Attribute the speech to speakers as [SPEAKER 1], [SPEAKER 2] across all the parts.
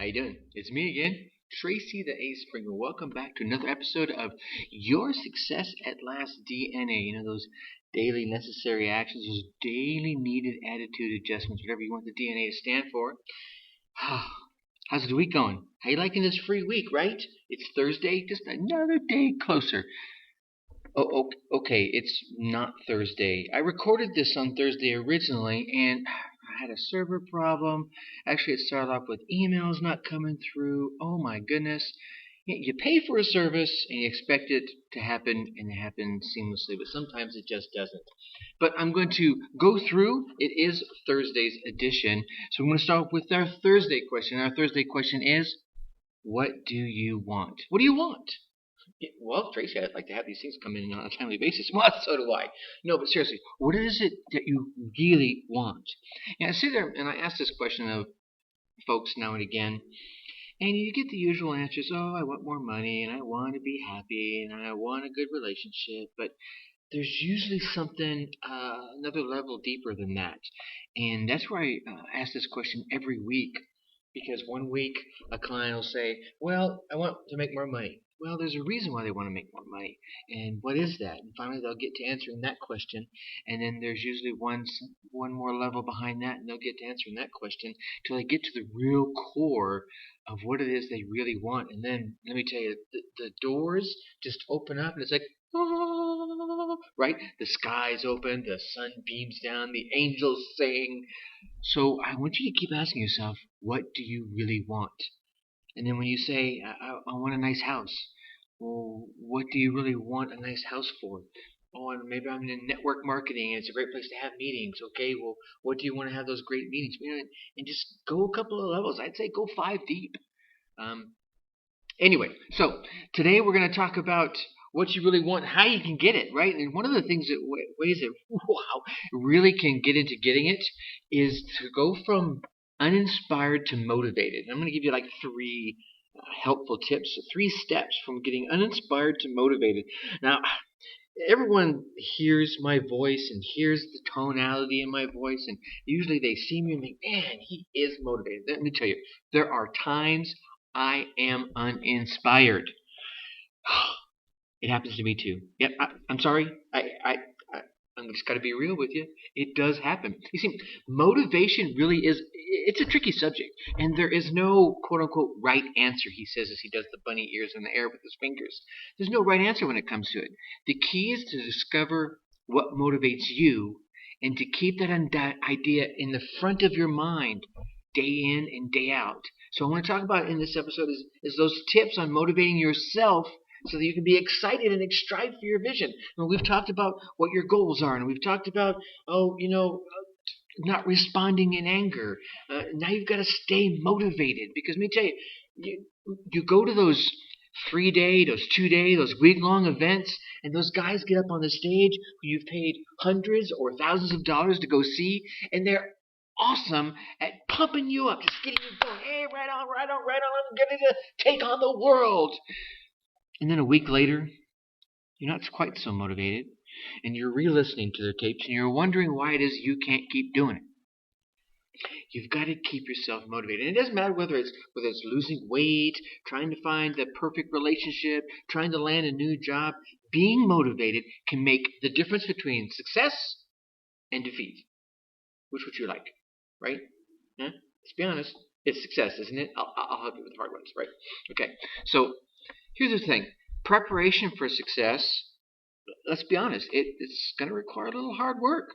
[SPEAKER 1] How you doing? It's me again, Tracy the A Springer. Welcome back to another episode of Your Success at Last DNA. You know, those daily necessary actions, those daily needed attitude adjustments, whatever you want the DNA to stand for. How's the week going? How you liking this free week, right? It's Thursday, just another day closer. Oh, okay, it's not Thursday. I recorded this on Thursday originally, and I had a server problem. Actually, it started off with emails not coming through. Oh my goodness. You pay for a service and you expect it to happen, and it happens seamlessly, but sometimes it just doesn't. But I'm going to go through. It is Thursday's edition, so I'm going to start with our Thursday question. Our Thursday question is, what do you want? What do you want? Well, Tracy, I'd like to have these things come in on a timely basis. Well, so do I. No, but seriously, what is it that you really want? And I sit there and I ask this question of folks now and again, and you get the usual answers. Oh, I want more money, and I want to be happy, and I want a good relationship. But there's usually something, another level deeper than that. And that's why I ask this question every week. Because one week a client will say, well, I want to make more money. Well, there's a reason why they want to make more money. And what is that? And finally they'll get to answering that question. And then there's usually one more level behind that, and they'll get to answering that question till they get to the real core of what it is they really want. And then, let me tell you, the doors just open up, and it's like, right? The skies open, the sun beams down, the angels sing. So I want you to keep asking yourself, what do you really want? And then when you say, I want a nice house, well, what do you really want a nice house for? Oh, and maybe I'm in network marketing and it's a great place to have meetings. Okay, well, what do you want to have those great meetings? And just go a couple of levels. I'd say go 5 deep. Anyway, so today we're going to talk about what you really want, how you can get it, right? And one of the things that ways that really can get into getting it is to go from uninspired to motivated. I'm going to give you like 3 helpful tips, 3 steps from getting uninspired to motivated. Now, everyone hears my voice and hears the tonality in my voice, and usually they see me and think, man, he is motivated. Let me tell you, there are times I am uninspired. It happens to me too. Yep, I'm sorry. I'm just got to be real with you. It does happen. You see, motivation really it's a tricky subject. And there is no quote-unquote right answer, he says as he does the bunny ears in the air with his fingers. There's no right answer when it comes to it. The key is to discover what motivates you and to keep that idea in the front of your mind day in and day out. So I want to talk about in this episode is those tips on motivating yourself so that you can be excited and strive for your vision. And we've talked about what your goals are, and we've talked about, not responding in anger. Now you've got to stay motivated, because let me tell you, you go to those 3-day, those 2-day, those week-long events, and those guys get up on the stage who you've paid hundreds or thousands of dollars to go see, and they're awesome at pumping you up, just getting you going. Hey, right on, I'm ready to take on the world. And then a week later, you're not quite so motivated, and you're re-listening to their tapes, and you're wondering why it is you can't keep doing it. You've got to keep yourself motivated. And it doesn't matter whether it's losing weight, trying to find the perfect relationship, trying to land a new job. Being motivated can make the difference between success and defeat. Which would you like, right? Huh? Let's be honest. It's success, isn't it? I'll help you with the hard ones, right? Okay, so here's the thing. Preparation for success, let's be honest, it's going to require a little hard work,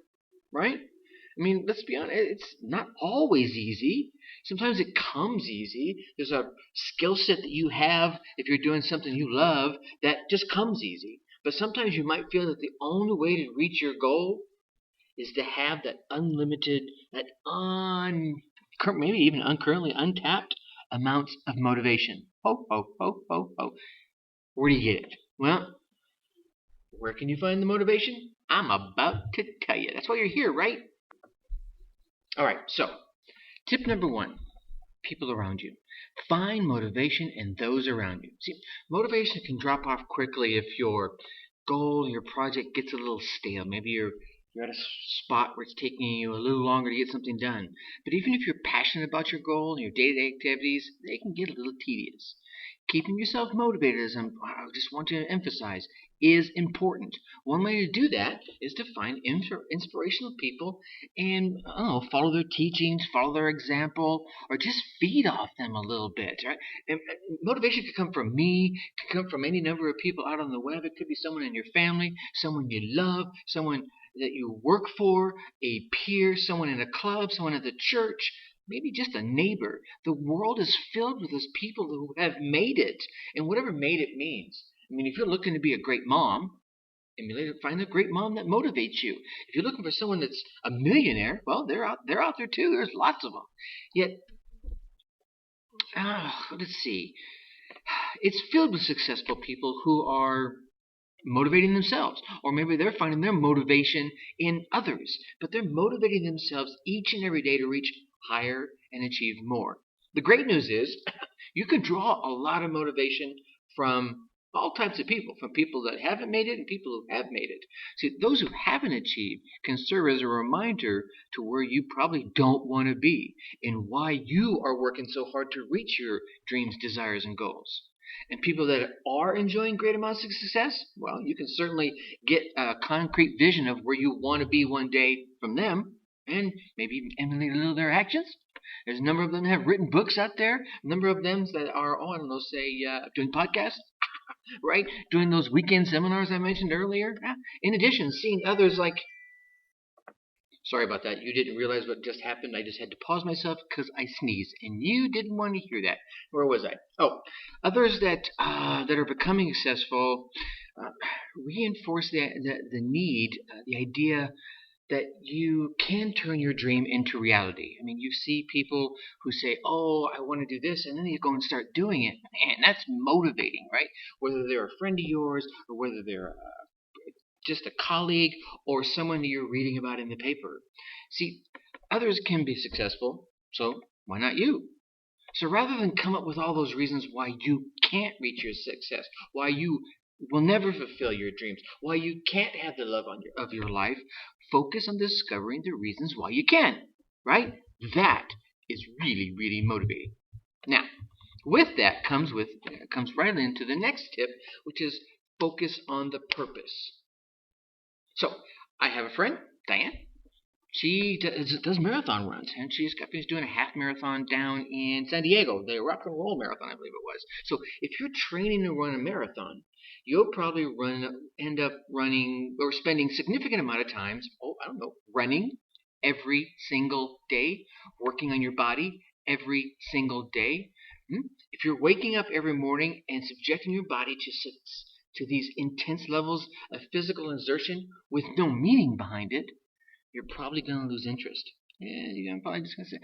[SPEAKER 1] right? I mean, let's be honest, it's not always easy. Sometimes it comes easy. There's a skill set that you have if you're doing something you love that just comes easy. But sometimes you might feel that the only way to reach your goal is to have that unlimited, maybe even currently untapped amounts of motivation. Where do you get it? Well, where can you find the motivation? I'm about to tell you. That's why you're here, right? All right, so tip number 1, people around you. Find motivation in those around you. See, motivation can drop off quickly if your goal, your project gets a little stale. Maybe you're You're at a spot where it's taking you a little longer to get something done. But even if you're passionate about your goal and your day-to-day activities, they can get a little tedious. Keeping yourself motivated, as I just want to emphasize, is important. One way to do that is to find inspirational people and follow their teachings, follow their example, or just feed off them a little bit. Right? And motivation could come from me, could come from any number of people out on the web. It could be someone in your family, someone you love, someone that you work for, a peer, someone in a club, someone at the church, maybe just a neighbor. The world is filled with those people who have made it, and whatever made it means. I mean, if you're looking to be a great mom, find a great mom that motivates you. If you're looking for someone that's a millionaire, well, they're out there too. There's lots of them. Yet, let's see. It's filled with successful people who are motivating themselves, or maybe they're finding their motivation in others, but they're motivating themselves each and every day to reach higher and achieve more. The great news is you can draw a lot of motivation from all types of people, from people that haven't made it and people who have made it. See, those who haven't achieved can serve as a reminder to where you probably don't want to be and why you are working so hard to reach your dreams, desires, and goals. And people that are enjoying great amounts of success, well, you can certainly get a concrete vision of where you want to be one day from them and maybe even emulate a little of their actions. There's a number of them that have written books out there, a number of them that are, doing podcasts, right? Doing those weekend seminars I mentioned earlier. In addition, seeing others like... Sorry about that. You didn't realize what just happened. I just had to pause myself because I sneezed, and you didn't want to hear that. Where was I? Oh, others that are becoming successful reinforce the need, the idea that you can turn your dream into reality. I mean, you see people who say, "Oh, I want to do this," and then they go and start doing it. Man, that's motivating, right? Whether they're a friend of yours or whether they're just a colleague or someone you're reading about in the paper. See, others can be successful, so why not you? So rather than come up with all those reasons why you can't reach your success, why you will never fulfill your dreams, why you can't have the love of your life, focus on discovering the reasons why you can, right? That is really, really motivating. Now, with that comes right into the next tip, which is focus on the purpose. So, I have a friend, Diane. She does marathon runs, and she's doing a half marathon down in San Diego, the Rock and Roll Marathon, I believe it was. So, if you're training to run a marathon, you'll probably end up running or spending significant amount of times, running every single day, working on your body every single day. If you're waking up every morning and subjecting your body to these intense levels of physical exertion with no meaning behind it, you're probably going to lose interest. You're probably just going to say,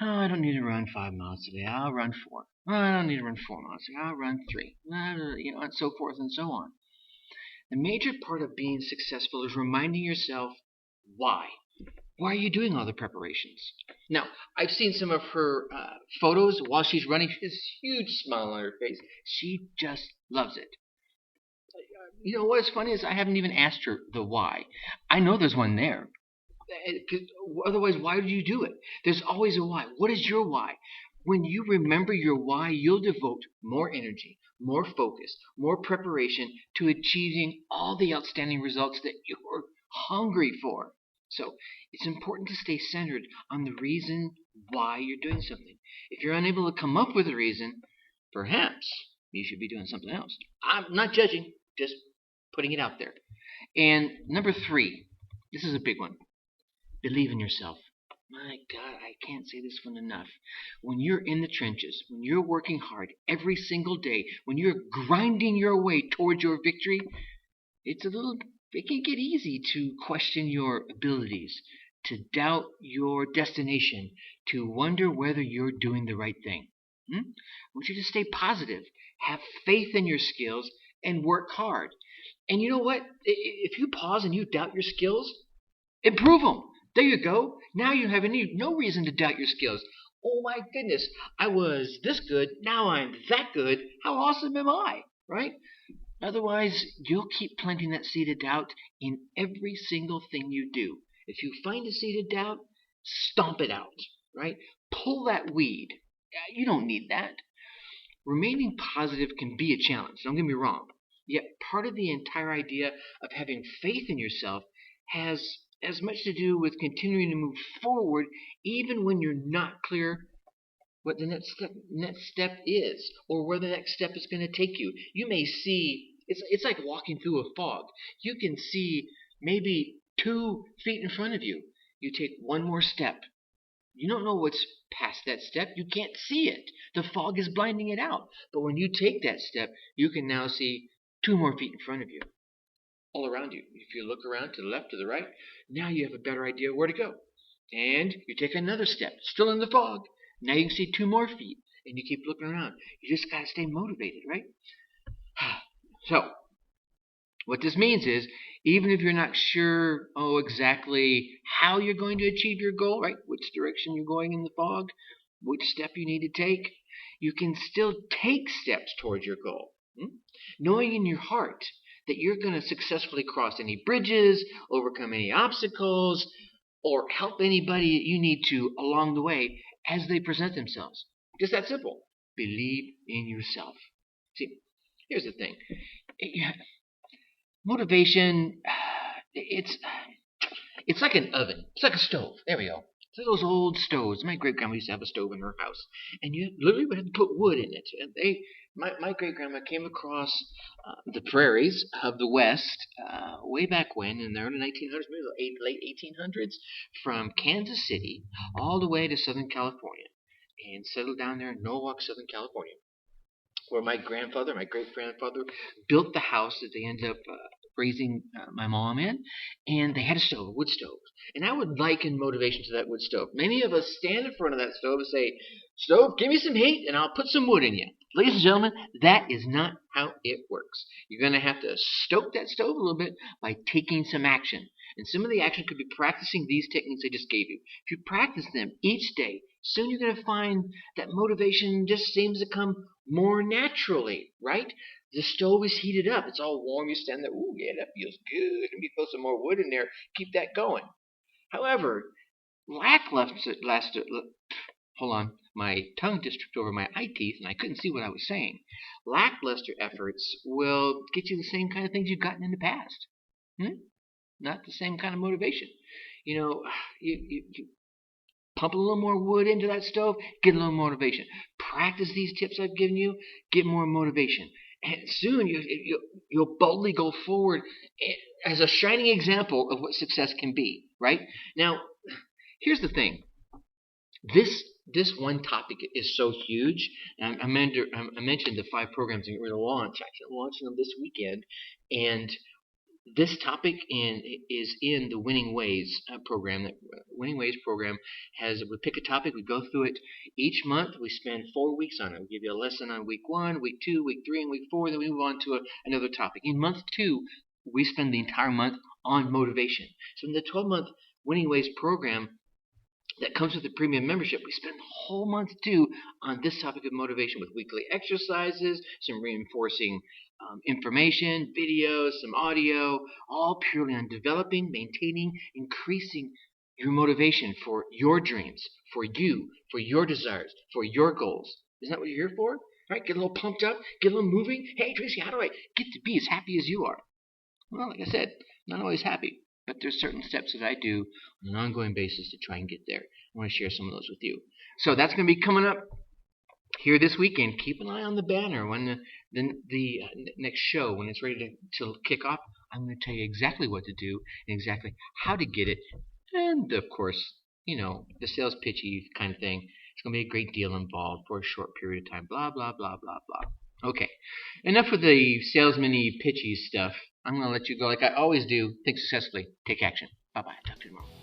[SPEAKER 1] "Oh, I don't need to run 5 miles today. I'll run 4. Oh, I don't need to run 4 miles today. I'll run 3. And so forth and so on." The major part of being successful is reminding yourself why. Why are you doing all the preparations? Now, I've seen some of her photos while she's running. She has a huge smile on her face. She just loves it. You know what's funny is I haven't even asked her the why. I know there's one there. Otherwise, why would you do it? There's always a why. What is your why? When you remember your why, you'll devote more energy, more focus, more preparation to achieving all the outstanding results that you're hungry for. So it's important to stay centered on the reason why you're doing something. If you're unable to come up with a reason, perhaps you should be doing something else. I'm not judging, just putting it out there. And number 3, this is a big one. Believe in yourself. My God, I can't say this one enough. When you're in the trenches, when you're working hard every single day, when you're grinding your way towards your victory, it can get easy to question your abilities, to doubt your destination, to wonder whether you're doing the right thing. I want you to stay positive, have faith in your skills, and work hard. And you know what? If you pause and you doubt your skills, improve them. There you go. Now you have no reason to doubt your skills. Oh my goodness, I was this good. Now I'm that good. How awesome am I? Right? Otherwise, you'll keep planting that seed of doubt in every single thing you do. If you find a seed of doubt, stomp it out, right? Pull that weed. You don't need that. Remaining positive can be a challenge, don't get me wrong. Yet part of the entire idea of having faith in yourself has as much to do with continuing to move forward even when you're not clear what the next step is, or where the next step is going to take you. You may see, it's like walking through a fog. You can see maybe 2 feet in front of you. You take one more step. You don't know what's past that step. You can't see it. The fog is blinding it out. But when you take that step, you can now see 2 more feet in front of you, all around you. If you look around to the left, to the right, now you have a better idea where to go. And you take another step, still in the fog. Now you can see 2 more feet, and you keep looking around. You just got to stay motivated, right? So, what this means is, even if you're not sure, exactly how you're going to achieve your goal, right? Which direction you're going in the fog, which step you need to take, you can still take steps towards your goal. Knowing in your heart that you're going to successfully cross any bridges, overcome any obstacles, or help anybody you need to along the way as they present themselves. Just that simple. Believe in yourself. See, here's the thing. Motivation, it's like an oven. It's like a stove. There we go. It's like those old stoves. My great-grandma used to have a stove in her house. And you literally would have to put wood in it. And my great-grandma came across the prairies of the West way back when, in the early 1900s, maybe late 1800s, from Kansas City all the way to Southern California, and settled down there in Norwalk, Southern California, where my great-grandfather built the house that they ended up raising my mom in, and they had a stove, a wood stove. And I would liken motivation to that wood stove. Many of us stand in front of that stove and say, "Stove, give me some heat and I'll put some wood in you." Ladies and gentlemen, that is not how it works. You're going to have to stoke that stove a little bit by taking some action. And some of the action could be practicing these techniques I just gave you. If you practice them each day, soon you're going to find that motivation just seems to come more naturally, right? The stove is heated up. It's all warm. You stand there. Ooh, yeah, that feels good. Let me throw some more wood in there. Keep that going. However, hold on. My tongue just tripped over my eye teeth, and I couldn't see what I was saying. Lackluster efforts will get you the same kind of things you've gotten in the past. Not the same kind of motivation. You pump a little more wood into that stove, get a little motivation. Practice these tips I've given you, get more motivation. And soon you'll boldly go forward as a shining example of what success can be, right? Now, here's the thing. This one topic is so huge. I mentioned the 5 programs that we're going to launch. Actually, I'm launching them this weekend. And this topic is in the Winning Ways program. The Winning Ways program we pick a topic, we go through it each month. We spend 4 weeks on it. We give you a lesson on week 1, week 2, week 3, and week 4. Then we move on to another topic. In month 2, we spend the entire month on motivation. So in the 12-month Winning Ways program that comes with the premium membership, we spend the whole month 2 on this topic of motivation with weekly exercises, some reinforcing information, videos, some audio, all purely on developing, maintaining, increasing your motivation for your dreams, for you, for your desires, for your goals. Isn't that what you're here for? Right? Get a little pumped up, get a little moving. Hey, Tracy, how do I get to be as happy as you are? Well, like I said, not always happy, but there's certain steps that I do on an ongoing basis to try and get there. I want to share some of those with you. So that's going to be coming up here this weekend. Keep an eye on the banner when the next show, when it's ready to kick off. I'm going to tell you exactly what to do and exactly how to get it. And, of course, the sales pitchy kind of thing. It's going to be a great deal involved for a short period of time. Blah, blah, blah, blah, blah. Okay. Enough with the salesman-y pitchy stuff. I'm going to let you go like I always do. Think successfully. Take action. Bye-bye. Talk to you tomorrow.